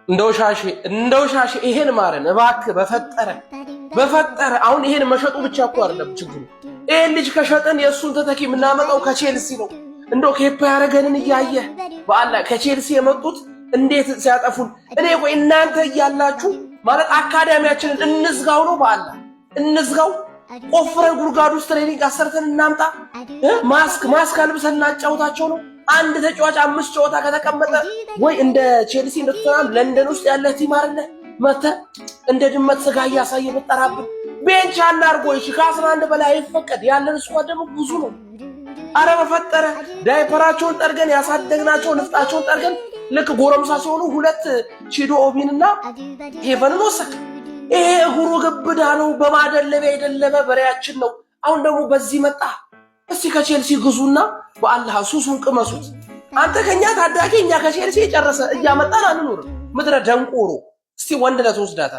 እንደው ሻሺ ይሄን ማረን እባክህ በፈጠረ አሁን ይሄን መሸጡ ብቻ እኮ አይደለም ችግሩ። ይሄን ልጅ ከሸጠን የእሱን ተተኪ የምናመጣው ከቼልሲ ነው። እንደው ኬፓ ያረገንን እያየህ በአላህ ከቼልሲ የመጡት እንዴት ሲያጠፉን። እኔ ቆይ እናንተ እያላችሁ ማለት አካዳሚያችንን እንዝጋው ነው በአላህ እንዝጋው። ቆፍረን ጉድጓድ ውስጥ ትሬኒንግ አሰርተን እናምጣ። ማስክ አልብሰን እናጫውታቸው ነው። አንድ ተጫዋች 5 ጨዋታ ከተቀመጠ ወይ እንደ ቼልሲ እንደ ቶተንሃም ለንደን ውስጥ ያለ ቲም አይደለ መተህ እንደ ድመት ስጋ እያሳየ መጠራብን ቤንች አናርጎ እሺ ከ11 በላይ አይፈቀድ። ያለን ስኳድ ደግሞ ብዙ ነው። አረ በፈጠረ ዳይፐራቸውን ጠርገን ያሳደግናቸው ንፍጣቸውን ጠርገን ልክ ጎረምሳ ሲሆኑ 2 ቺዶ ኦቢንና ሄቨንን ወሰክ። ይሄ እግሩ ግብዳ ነው። በማደለቢያ የደለበ በሬያችን ነው። አሁን ደግሞ በዚህ መጣ። እስቲ ከቼልሲ ግዙና በአላህ ሱሱን ቅመሱት። አንተ ከኛ ታዳጊ እኛ ከቼልሲ የጨረሰ እያመጣን አንኑር። ምድረ ደንቆሮ እስቲ ወንድነት ወስዳታል።